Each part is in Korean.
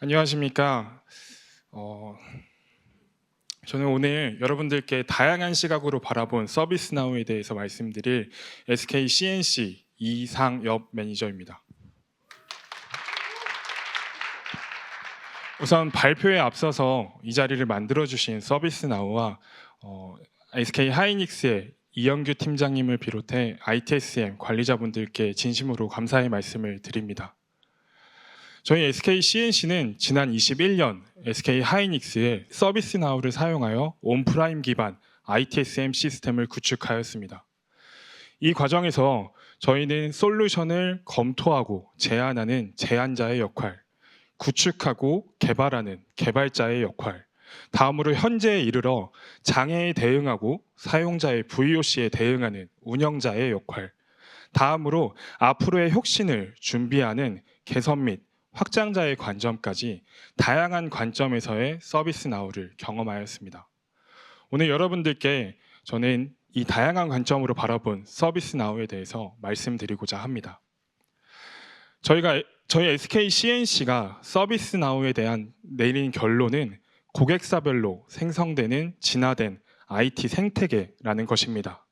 안녕하십니까. 어, 저는 오늘 여러분들께 다양한 시각으로 바라본 서비스나우에 대해서 말씀드릴 SK CNC 이상엽 매니저입니다. 우선 발표에 앞서서 이 자리를 만들어주신 서비스나우와 SK 하이닉스의 이영규 팀장님을 비롯해 ITSM 관리자분들께 진심으로 감사의 말씀을 드립니다. 저희 SK CNC는 지난 21년 SK 하이닉스의 서비스나우를 사용하여 온프라임 기반 ITSM 시스템을 구축하였습니다. 이 과정에서 저희는 솔루션을 검토하고 제안하는 제안자의 역할, 구축하고 개발하는 개발자의 역할, 다음으로 현재에 이르러 장애에 대응하고 사용자의 VOC에 대응하는 운영자의 역할, 다음으로 앞으로의 혁신을 준비하는 개선 및 확장자의 관점까지 다양한 관점에서의 서비스나우를 경험하였습니다. 오늘 여러분들께 저는 이 다양한 관점으로 바라본 서비스나우에 대해서 말씀드리고자 합니다. 저희 SK CNC가 서비스나우에 대한 내린 결론은 고객사별로 생성되는 진화된 IT 생태계라는 것입니다.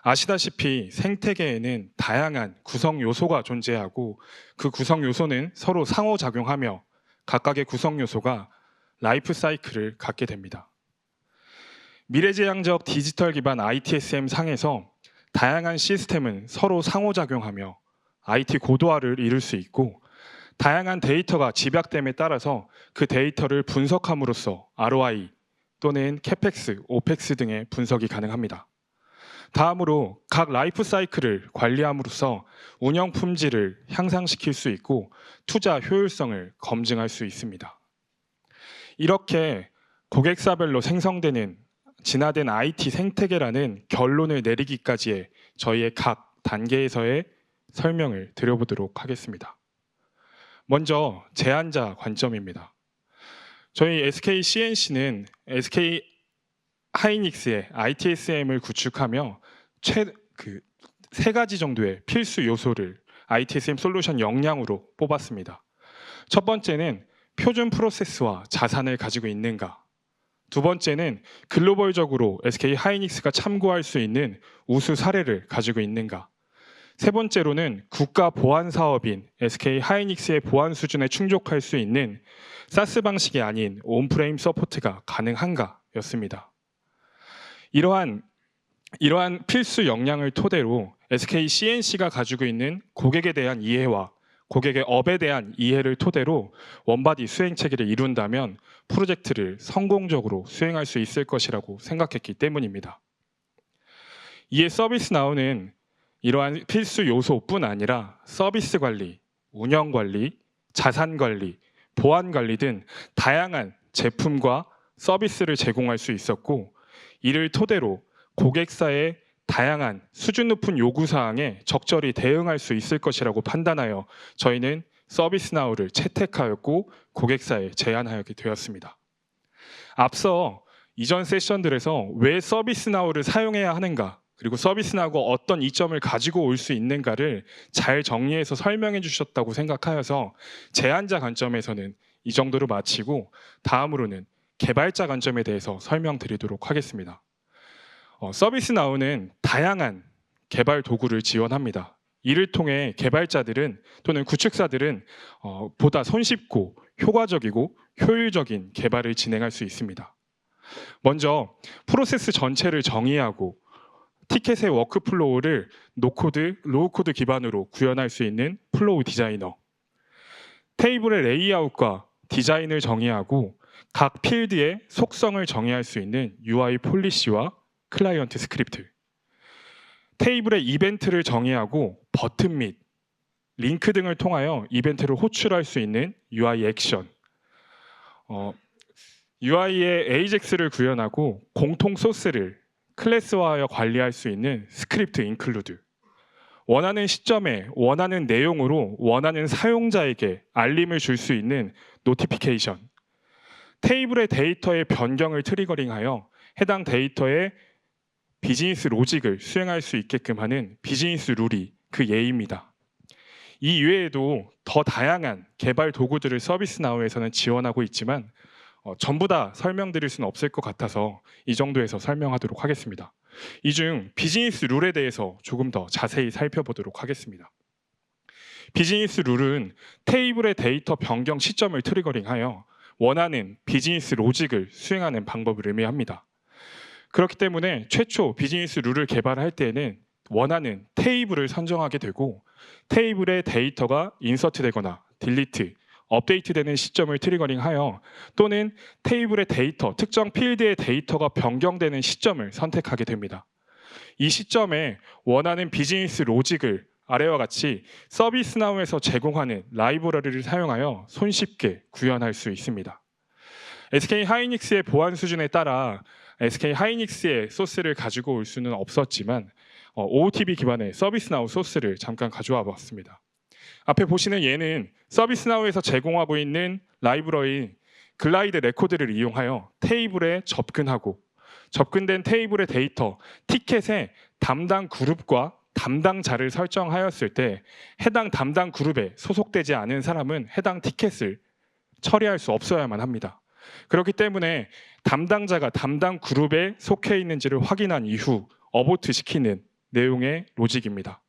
아시다시피 생태계에는 다양한 구성 요소가 존재하고 그 구성 요소는 서로 상호작용하며 각각의 구성 요소가 라이프 사이클을 갖게 됩니다. 미래지향적 디지털 기반 ITSM 상에서 다양한 시스템은 서로 상호작용하며 IT 고도화를 이룰 수 있고 다양한 데이터가 집약됨에 따라서 그 데이터를 분석함으로써 ROI 또는 CAPEX, OPEX 등의 분석이 가능합니다. 다음으로 각 라이프 사이클을 관리함으로써 운영 품질을 향상시킬 수 있고 투자 효율성을 검증할 수 있습니다. 이렇게 고객사별로 생성되는 진화된 IT 생태계라는 결론을 내리기까지의 저희의 각 단계에서의 설명을 드려보도록 하겠습니다. 먼저 제안자 관점입니다. 저희 SK CNC는 SK 하이닉스의 ITSM을 구축하며 세 가지 정도의 필수 요소를 ITSM 솔루션 역량으로 뽑았습니다. 첫 번째는 표준 프로세스와 자산을 가지고 있는가. 두 번째는 글로벌적으로 SK 하이닉스가 참고할 수 있는 우수 사례를 가지고 있는가. 세 번째로는 국가 보안 사업인 SK 하이닉스의 보안 수준에 충족할 수 있는 사스 방식이 아닌 온프레임 서포트가 가능한가였습니다. 이러한 필수 역량을 토대로 SK CNC가 가지고 있는 고객에 대한 이해와 고객의 업에 대한 이해를 토대로 원바디 수행 체계를 이룬다면 프로젝트를 성공적으로 수행할 수 있을 것이라고 생각했기 때문입니다. 이에 서비스나우는 이러한 필수 요소뿐 아니라 서비스 관리, 운영 관리, 자산 관리, 보안 관리 등 다양한 제품과 서비스를 제공할 수 있었고 이를 토대로 고객사의 다양한 수준 높은 요구사항에 적절히 대응할 수 있을 것이라고 판단하여 저희는 서비스나우를 채택하였고 고객사에 제안하게 되었습니다. 앞서 이전 세션들에서 왜 서비스나우를 사용해야 하는가 그리고 서비스나우가 어떤 이점을 가지고 올 수 있는가를 잘 정리해서 설명해 주셨다고 생각하여서 제안자 관점에서는 이 정도로 마치고 다음으로는 개발자 관점에 대해서 설명드리도록 하겠습니다. 서비스나우는 다양한 개발 도구를 지원합니다. 이를 통해 개발자들은 또는 구축사들은 보다 손쉽고 효과적이고 효율적인 개발을 진행할 수 있습니다. 먼저 프로세스 전체를 정의하고 티켓의 워크플로우를 노코드, 로우코드 기반으로 구현할 수 있는 플로우 디자이너, 테이블의 레이아웃과 디자인을 정의하고 각 필드의 속성을 정의할 수 있는 UI 폴리시와 클라이언트 스크립트, 테이블의 이벤트를 정의하고 버튼 및 링크 등을 통하여 이벤트를 호출할 수 있는 UI 액션, UI의 AJAX를 구현하고 공통 소스를 클래스화하여 관리할 수 있는 스크립트 인클루드, 원하는 시점에 원하는 내용으로 원하는 사용자에게 알림을 줄 수 있는 노티피케이션, 테이블의 데이터의 변경을 트리거링하여 해당 데이터의 비즈니스 로직을 수행할 수 있게끔 하는 비즈니스 룰이 그 예입니다. 이 이외에도 더 다양한 개발 도구들을 서비스나우에서는 지원하고 있지만 전부 다 설명드릴 수는 없을 것 같아서 이 정도에서 설명하도록 하겠습니다. 이 중 비즈니스 룰에 대해서 조금 더 자세히 살펴보도록 하겠습니다. 비즈니스 룰은 테이블의 데이터 변경 시점을 트리거링하여 원하는 비즈니스 로직을 수행하는 방법을 의미합니다. 그렇기 때문에 최초 비즈니스 룰을 개발할 때에는 원하는 테이블을 선정하게 되고 테이블의 데이터가 인서트되거나 딜리트, 업데이트되는 시점을 트리거링하여 또는 테이블의 데이터, 특정 필드의 데이터가 변경되는 시점을 선택하게 됩니다. 이 시점에 원하는 비즈니스 로직을 아래와 같이 서비스나우에서 제공하는 라이브러리를 사용하여 손쉽게 구현할 수 있습니다. SK 하이닉스의 보안 수준에 따라 SK 하이닉스의 소스를 가지고 올 수는 없었지만 OOTB 기반의 서비스나우 소스를 잠깐 가져와 봤습니다. 앞에 보시는 얘는 서비스나우에서 제공하고 있는 라이브러리 글라이드 레코드를 이용하여 테이블에 접근하고 접근된 테이블의 데이터, 티켓의 담당 그룹과 담당자를 설정하였을 때 해당 담당 그룹에 소속되지 않은 사람은 해당 티켓을 처리할 수 없어야만 합니다. 그렇기 때문에 담당자가 담당 그룹에 속해 있는지를 확인한 이후 어보트 시키는 내용의 로직입니다.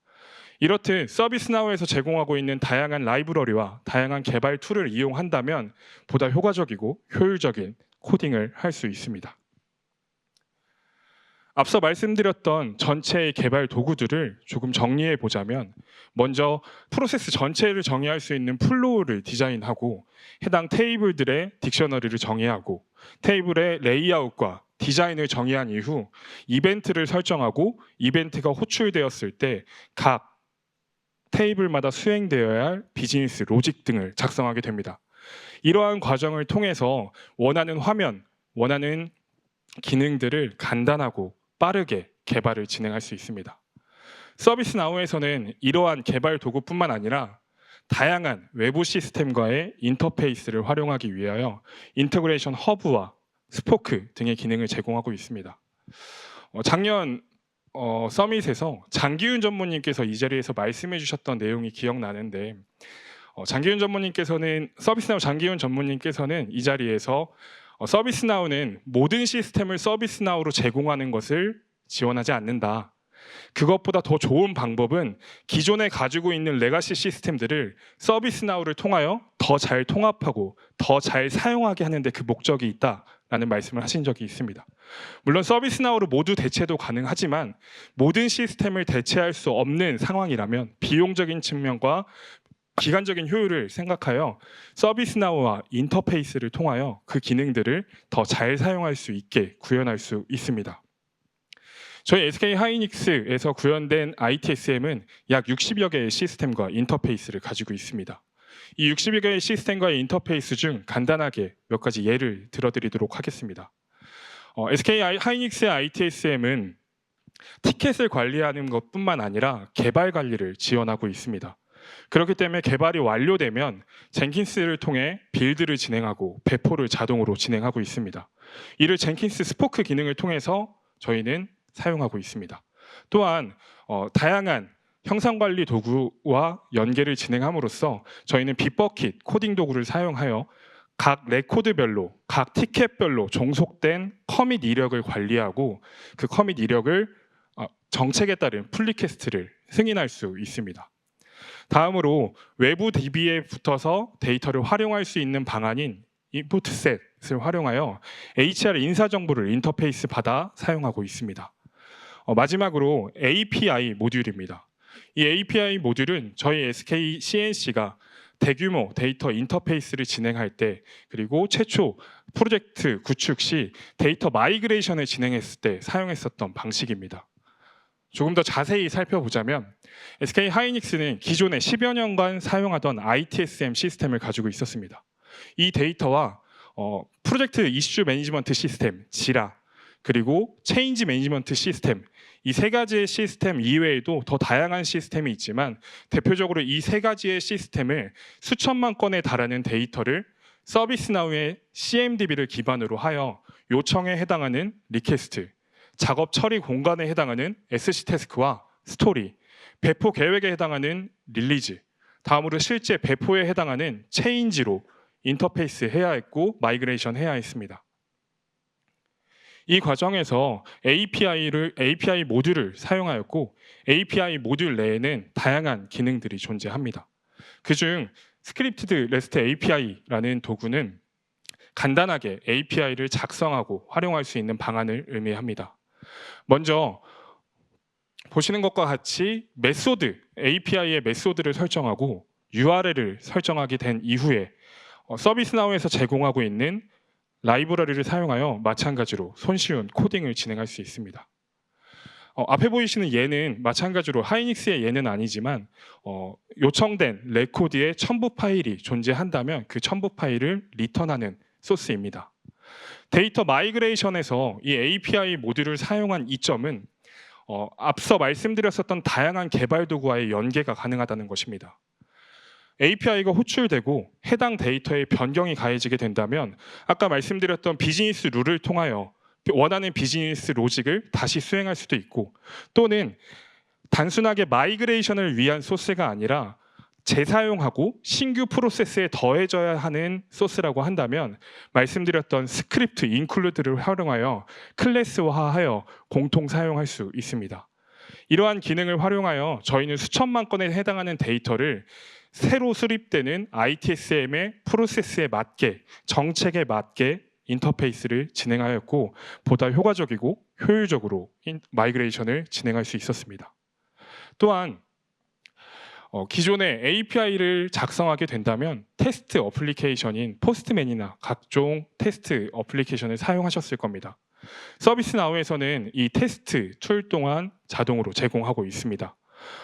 이렇듯 서비스나우에서 제공하고 있는 다양한 라이브러리와 다양한 개발 툴을 이용한다면 보다 효과적이고 효율적인 코딩을 할 수 있습니다. 앞서 말씀드렸던 전체의 개발 도구들을 조금 정리해 보자면 먼저 프로세스 전체를 정의할 수 있는 플로우를 디자인하고 해당 테이블들의 딕셔너리를 정의하고 테이블의 레이아웃과 디자인을 정의한 이후 이벤트를 설정하고 이벤트가 호출되었을 때 각 테이블마다 수행되어야 할 비즈니스 로직 등을 작성하게 됩니다. 이러한 과정을 통해서 원하는 화면, 원하는 기능들을 간단하고 빠르게 개발을 진행할 수 있습니다. 서비스나우에서는 이러한 개발 도구뿐만 아니라 다양한 외부 시스템과의 인터페이스를 활용하기 위하여 인터그레이션 허브와 스포크 등의 기능을 제공하고 있습니다. 작년 서밋에서 장기훈 전무님께서 이 자리에서 말씀해 주셨던 내용이 기억나는데 장기훈 전무님께서는 서비스나우 장기훈 전무님께서는 이 자리에서 서비스나우는 모든 시스템을 서비스나우로 제공하는 것을 지원하지 않는다. 그것보다 더 좋은 방법은 기존에 가지고 있는 레가시 시스템들을 서비스나우를 통하여 더 잘 통합하고 더 잘 사용하게 하는 데 그 목적이 있다라는 말씀을 하신 적이 있습니다. 물론 서비스나우로 모두 대체도 가능하지만 모든 시스템을 대체할 수 없는 상황이라면 비용적인 측면과 기간적인 효율을 생각하여 서비스나우와 인터페이스를 통하여 그 기능들을 더 잘 사용할 수 있게 구현할 수 있습니다. 저희 SK 하이닉스에서 구현된 ITSM은 약 60여 개의 시스템과 인터페이스를 가지고 있습니다. 이 60여 개의 시스템과의 인터페이스 중 간단하게 몇 가지 예를 들어드리도록 하겠습니다. SK 하이닉스의 ITSM은 티켓을 관리하는 것뿐만 아니라 개발 관리를 지원하고 있습니다. 그렇기 때문에 개발이 완료되면 젠킨스를 통해 빌드를 진행하고 배포를 자동으로 진행하고 있습니다. 이를 젠킨스 스포크 기능을 통해서 저희는 사용하고 있습니다. 또한 다양한 형상관리 도구와 연계를 진행함으로써 저희는 빗버킷 코딩 도구를 사용하여 각 레코드별로, 각 티켓별로 종속된 커밋 이력을 관리하고 그 커밋 이력을 정책에 따른 풀리퀘스트를 승인할 수 있습니다. 다음으로 외부 DB에 붙어서 데이터를 활용할 수 있는 방안인 인풋셋을 활용하여 HR 인사 정보를 인터페이스 받아 사용하고 있습니다. 마지막으로 API 모듈입니다. 이 API 모듈은 저희 SK CNC가 대규모 데이터 인터페이스를 진행할 때 그리고 최초 프로젝트 구축 시 데이터 마이그레이션을 진행했을 때 사용했었던 방식입니다. 조금 더 자세히 살펴보자면 SK 하이닉스는 기존에 10여 년간 사용하던 ITSM 시스템을 가지고 있었습니다. 이 데이터와 프로젝트 이슈 매니지먼트 시스템, 지라, 그리고 체인지 매니지먼트 시스템 이 세 가지의 시스템 이외에도 더 다양한 시스템이 있지만 대표적으로 이 세 가지의 시스템을 수천만 건에 달하는 데이터를 서비스나우의 CMDB를 기반으로 하여 요청에 해당하는 리퀘스트, 작업 처리 공간에 해당하는 SC 태스크와 스토리, 배포 계획에 해당하는 릴리즈, 다음으로 실제 배포에 해당하는 체인지로 인터페이스 해야 했고 마이그레이션 해야 했습니다. 이 과정에서 API 모듈을 사용하였고 API 모듈 내에는 다양한 기능들이 존재합니다. 그중 스크립티드 REST API라는 도구는 간단하게 API를 작성하고 활용할 수 있는 방안을 의미합니다. 먼저 보시는 것과 같이 API의 메소드를 설정하고 URL을 설정하게 된 이후에 서비스나우에서 제공하고 있는 라이브러리를 사용하여 마찬가지로 손쉬운 코딩을 진행할 수 있습니다. 앞에 보이시는 얘는 마찬가지로 하이닉스의 얘는 아니지만 요청된 레코드의 첨부 파일이 존재한다면 그 첨부 파일을 리턴하는 소스입니다. 데이터 마이그레이션에서 이 API 모듈을 사용한 이점은 앞서 말씀드렸었던 다양한 개발 도구와의 연계가 가능하다는 것입니다. API가 호출되고 해당 데이터에 변경이 가해지게 된다면 아까 말씀드렸던 비즈니스 룰을 통하여 원하는 비즈니스 로직을 다시 수행할 수도 있고, 또는 단순하게 마이그레이션을 위한 소스가 아니라 재사용하고 신규 프로세스에 더해져야 하는 소스라고 한다면 말씀드렸던 스크립트 인클루드를 활용하여 클래스화하여 공통 사용할 수 있습니다. 이러한 기능을 활용하여 저희는 수천만 건에 해당하는 데이터를 새로 수립되는 ITSM의 프로세스에 맞게, 정책에 맞게 인터페이스를 진행하였고 보다 효과적이고 효율적으로 마이그레이션을 진행할 수 있었습니다. 또한 기존에 API를 작성하게 된다면 테스트 어플리케이션인 포스트맨이나 각종 테스트 어플리케이션을 사용하셨을 겁니다. 서비스나우에서는 이 테스트 툴 또한 자동으로 제공하고 있습니다.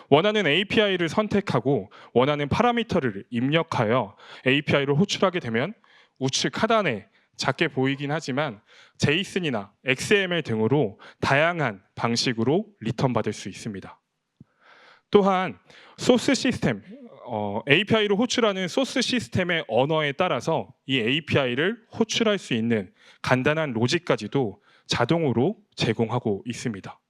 원하는 API를 선택하고 원하는 파라미터를 입력하여 API를 호출하게 되면 우측 하단에 작게 보이긴 하지만 JSON이나 XML 등으로 다양한 방식으로 리턴 받을 수 있습니다. 또한 소스 시스템, API를 호출하는 소스 시스템의 언어에 따라서 이 API를 호출할 수 있는 간단한 로직까지도 자동으로 제공하고 있습니다.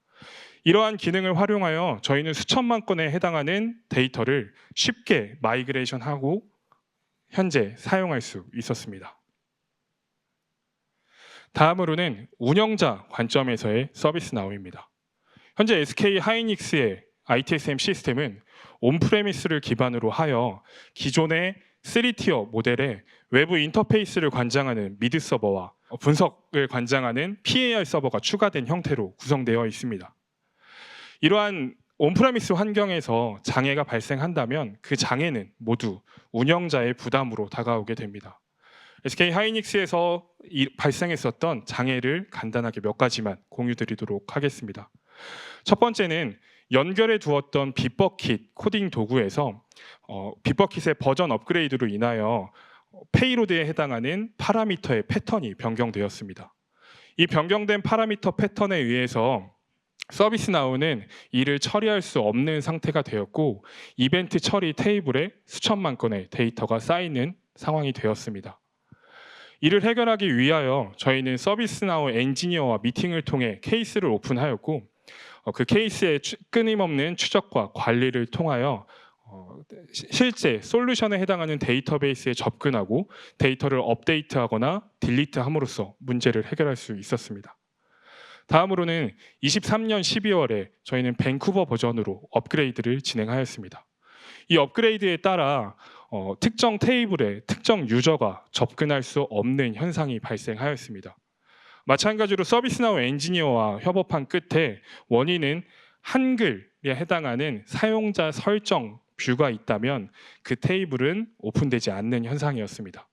이러한 기능을 활용하여 저희는 수천만 건에 해당하는 데이터를 쉽게 마이그레이션하고 현재 사용할 수 있었습니다. 다음으로는 운영자 관점에서의 서비스나우입니다. 현재 SK 하이닉스의 ITSM 시스템은 온프레미스를 기반으로 하여 기존의 3티어 모델의 외부 인터페이스를 관장하는 미드 서버와 분석을 관장하는 PAR 서버가 추가된 형태로 구성되어 있습니다. 이러한 온프레미스 환경에서 장애가 발생한다면 그 장애는 모두 운영자의 부담으로 다가오게 됩니다. SK 하이닉스에서 발생했었던 장애를 간단하게 몇 가지만 공유드리도록 하겠습니다. 첫 번째는 연결해 두었던 빗버킷 코딩 도구에서 빗버킷의 버전 업그레이드로 인하여 페이로드에 해당하는 파라미터의 패턴이 변경되었습니다. 이 변경된 파라미터 패턴에 의해서 서비스나우는 이를 처리할 수 없는 상태가 되었고 이벤트 처리 테이블에 수천만 건의 데이터가 쌓이는 상황이 되었습니다. 이를 해결하기 위하여 저희는 서비스나우 엔지니어와 미팅을 통해 케이스를 오픈하였고 그 케이스의 끊임없는 추적과 관리를 통하여 실제 솔루션에 해당하는 데이터베이스에 접근하고 데이터를 업데이트하거나 딜리트함으로써 문제를 해결할 수 있었습니다. 다음으로는 23년 12월에 저희는 밴쿠버 버전으로 업그레이드를 진행하였습니다. 이 업그레이드에 따라 특정 테이블에 특정 유저가 접근할 수 없는 현상이 발생하였습니다. 마찬가지로 서비스나우 엔지니어와 협업한 끝에 원인은 한글에 해당하는 사용자 설정 뷰가 있다면 그 테이블은 오픈되지 않는 현상이었습니다.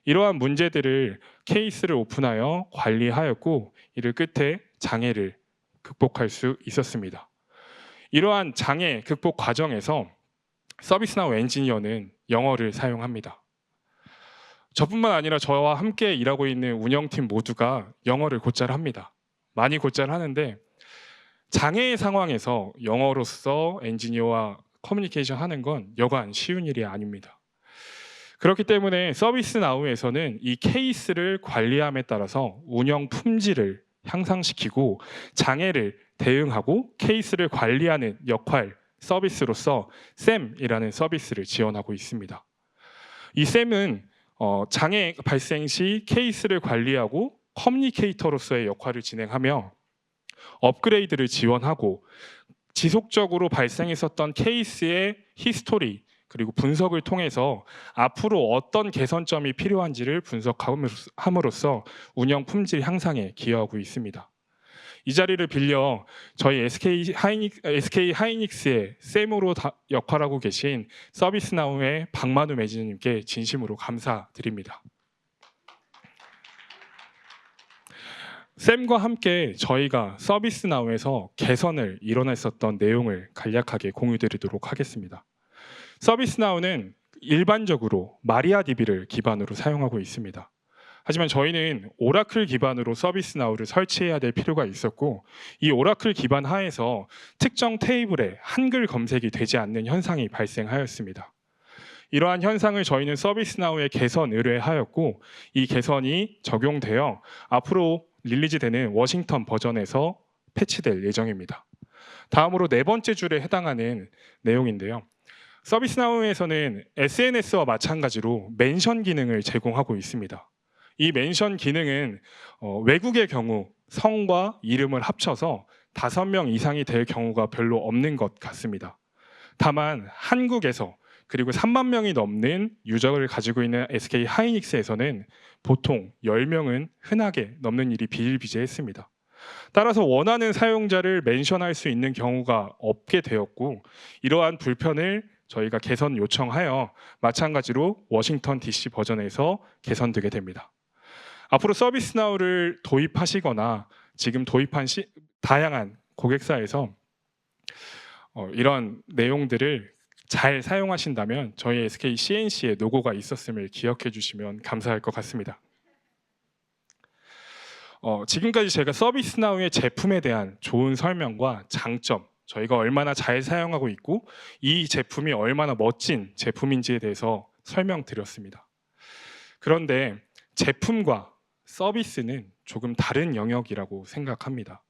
이러한 문제들을 케이스를 오픈하여 관리하였고 이를 끝에 장애를 극복할 수 있었습니다. 이러한 장애 극복 과정에서 서비스나우 엔지니어는 영어를 사용합니다. 저뿐만 아니라 저와 함께 일하고 있는 운영팀 모두가 영어를 곧잘 합니다. 많이 곧잘 하는데 장애의 상황에서 영어로서 엔지니어와 커뮤니케이션 하는 건 여간 쉬운 일이 아닙니다. 그렇기 때문에 서비스나우에서는 이 케이스를 관리함에 따라서 운영 품질을 향상시키고 장애를 대응하고 케이스를 관리하는 역할, 서비스로서 SAM이라는 서비스를 지원하고 있습니다. 이 SAM은 장애 발생 시 케이스를 관리하고 커뮤니케이터로서의 역할을 진행하며 업그레이드를 지원하고 지속적으로 발생했었던 케이스의 히스토리 그리고 분석을 통해서 앞으로 어떤 개선점이 필요한지를 분석함으로써 운영 품질 향상에 기여하고 있습니다. 이 자리를 빌려 저희 SK 하이닉스의 SAM으로 역할하고 계신 서비스나우의 박만우 매니저님께 진심으로 감사드립니다. SAM과 함께 저희가 서비스나우에서 개선을 이뤄냈었던 내용을 간략하게 공유드리도록 하겠습니다. 서비스나우는 일반적으로 마리아DB를 기반으로 사용하고 있습니다. 하지만 저희는 오라클 기반으로 서비스나우를 설치해야 될 필요가 있었고, 이 오라클 기반 하에서 특정 테이블에 한글 검색이 되지 않는 현상이 발생하였습니다. 이러한 현상을 저희는 서비스나우에 개선 의뢰하였고, 이 개선이 적용되어 앞으로 릴리즈되는 워싱턴 버전에서 패치될 예정입니다. 다음으로 네 번째 줄에 해당하는 내용인데요. 서비스나우에서는 SNS와 마찬가지로 멘션 기능을 제공하고 있습니다. 이 멘션 기능은 외국의 경우 성과 이름을 합쳐서 5명 이상이 될 경우가 별로 없는 것 같습니다. 다만 한국에서 그리고 3만 명이 넘는 유저를 가지고 있는 SK 하이닉스에서는 보통 10명은 흔하게 넘는 일이 비일비재했습니다. 따라서 원하는 사용자를 멘션할 수 있는 경우가 없게 되었고, 이러한 불편을 저희가 개선 요청하여 마찬가지로 워싱턴 DC 버전에서 개선되게 됩니다. 앞으로 서비스나우를 도입하시거나 지금 도입한 다양한 고객사에서 이런 내용들을 잘 사용하신다면 저희 SK CNC의 로고가 있었음을 기억해 주시면 감사할 것 같습니다. 지금까지 제가 서비스나우의 제품에 대한 좋은 설명과 장점, 저희가 얼마나 잘 사용하고 있고 이 제품이 얼마나 멋진 제품인지에 대해서 설명드렸습니다. 그런데 제품과 서비스는 조금 다른 영역이라고 생각합니다.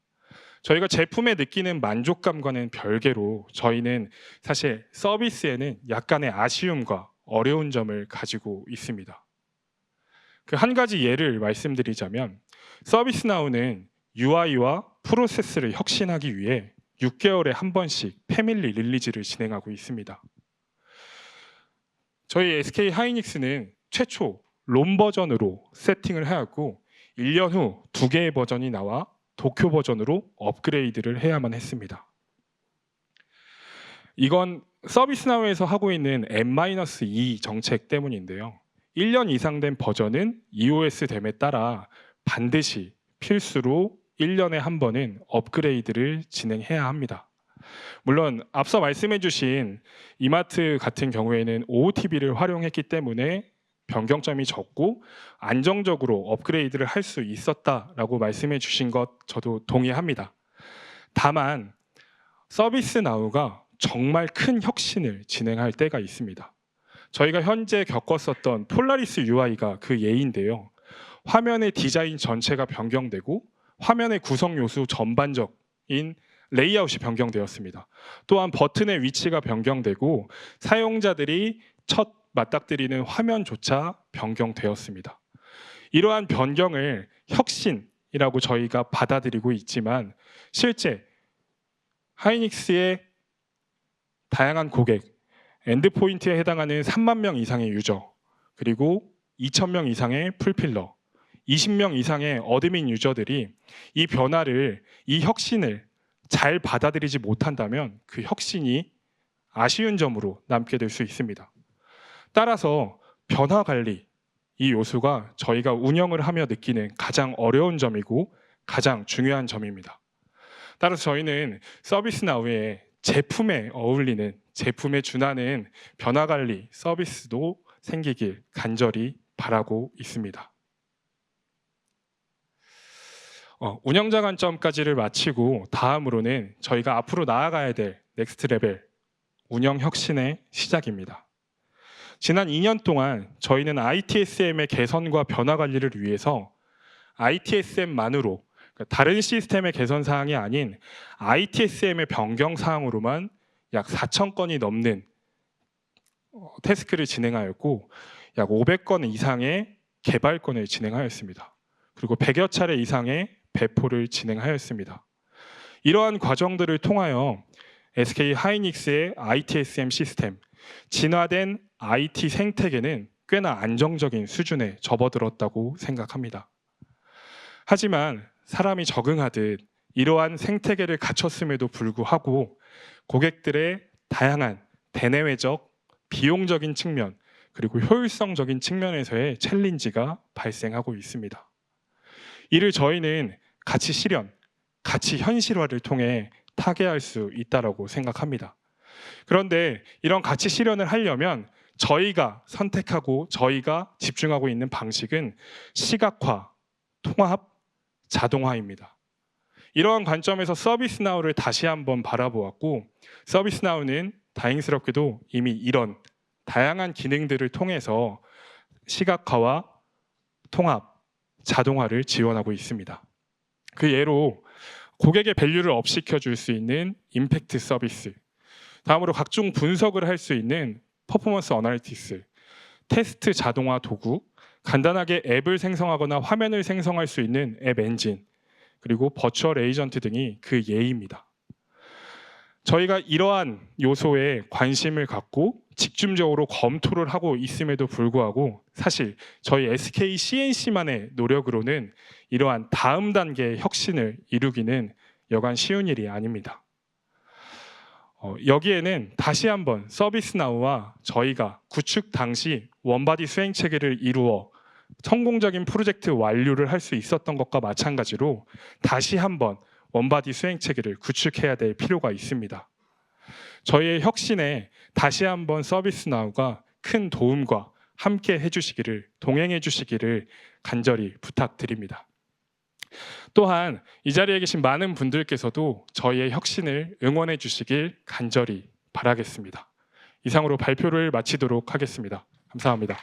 저희가 제품에 느끼는 만족감과는 별개로 저희는 사실 서비스에는 약간의 아쉬움과 어려운 점을 가지고 있습니다. 그 한 가지 예를 말씀드리자면, 서비스나우는 UI와 프로세스를 혁신하기 위해 6개월에 한 번씩 패밀리 릴리즈를 진행하고 있습니다. 저희 SK 하이닉스는 최초 롬 버전으로 세팅을 하였고 1년 후 2개의 버전이 나와 도쿄 버전으로 업그레이드를 해야만 했습니다. 이건 서비스나우에서 하고 있는 N-2 정책 때문인데요. 1년 이상 된 버전은 EOS됨에 따라 반드시 필수로 1년에 한 번은 업그레이드를 진행해야 합니다. 물론 앞서 말씀해 주신 이마트 같은 경우에는 OOTB를 활용했기 때문에 변경점이 적고 안정적으로 업그레이드를 할 수 있었다라고 말씀해 주신 것 저도 동의합니다. 다만 서비스나우가 정말 큰 혁신을 진행할 때가 있습니다. 저희가 현재 겪었었던 폴라리스 UI가 그 예인데요. 화면의 디자인 전체가 변경되고 화면의 구성 요소 전반적인 레이아웃이 변경되었습니다. 또한 버튼의 위치가 변경되고 사용자들이 첫 맞닥뜨리는 화면조차 변경되었습니다. 이러한 변경을 혁신이라고 저희가 받아들이고 있지만 실제 하이닉스의 다양한 고객, 엔드포인트에 해당하는 3만 명 이상의 유저, 그리고 2,000명 이상의 풀필러, 20명 이상의 어드민 유저들이 이 변화를, 이 혁신을 잘 받아들이지 못한다면 그 혁신이 아쉬운 점으로 남게 될 수 있습니다. 따라서 변화 관리, 이 요소가 저희가 운영을 하며 느끼는 가장 어려운 점이고 가장 중요한 점입니다. 따라서 저희는 서비스나우의 제품에 어울리는, 제품에 준하는 변화 관리 서비스도 생기길 간절히 바라고 있습니다. 운영자 관점까지를 마치고 다음으로는 저희가 앞으로 나아가야 될 넥스트 레벨 운영 혁신의 시작입니다. 지난 2년 동안 저희는 ITSM의 개선과 변화 관리를 위해서 ITSM만으로, 다른 시스템의 개선 사항이 아닌 ITSM의 변경 사항으로만 약 4,000건이 넘는 태스크를 진행하였고 약 500건 이상의 개발건을 진행하였습니다. 그리고 100여 차례 이상의 배포를 진행하였습니다. 이러한 과정들을 통하여 SK 하이닉스의 ITSM 시스템, 진화된 IT 생태계는 꽤나 안정적인 수준에 접어들었다고 생각합니다. 하지만 사람이 적응하듯 이러한 생태계를 갖췄음에도 불구하고 고객들의 다양한 대내외적, 비용적인 측면, 그리고 효율성적인 측면에서의 챌린지가 발생하고 있습니다. 이를 저희는 가치 실현, 가치 현실화를 통해 타개할 수 있다고 생각합니다. 그런데 이런 가치 실현을 하려면 저희가 선택하고 저희가 집중하고 있는 방식은 시각화, 통합, 자동화입니다. 이러한 관점에서 서비스나우를 다시 한번 바라보았고, 서비스나우는 다행스럽게도 이미 이런 다양한 기능들을 통해서 시각화와 통합, 자동화를 지원하고 있습니다. 그 예로 고객의 밸류를 업시켜 줄 수 있는 임팩트 서비스, 다음으로 각종 분석을 할 수 있는 퍼포먼스 어널리틱스, 테스트 자동화 도구, 간단하게 앱을 생성하거나 화면을 생성할 수 있는 앱 엔진, 그리고 버추얼 에이전트 등이 그 예입니다. 저희가 이러한 요소에 관심을 갖고 집중적으로 검토를 하고 있음에도 불구하고 사실 저희 SK CNC만의 노력으로는 이러한 다음 단계의 혁신을 이루기는 여간 쉬운 일이 아닙니다. 여기에는 다시 한번 서비스나우와 저희가 구축 당시 원바디 수행 체계를 이루어 성공적인 프로젝트 완료를 할 수 있었던 것과 마찬가지로 다시 한번 원바디 수행 체계를 구축해야 될 필요가 있습니다. 저희의 혁신에 다시 한번 서비스나우가 큰 도움과 함께 해주시기를, 동행해 주시기를 간절히 부탁드립니다. 또한 이 자리에 계신 많은 분들께서도 저희의 혁신을 응원해 주시길 간절히 바라겠습니다. 이상으로 발표를 마치도록 하겠습니다. 감사합니다.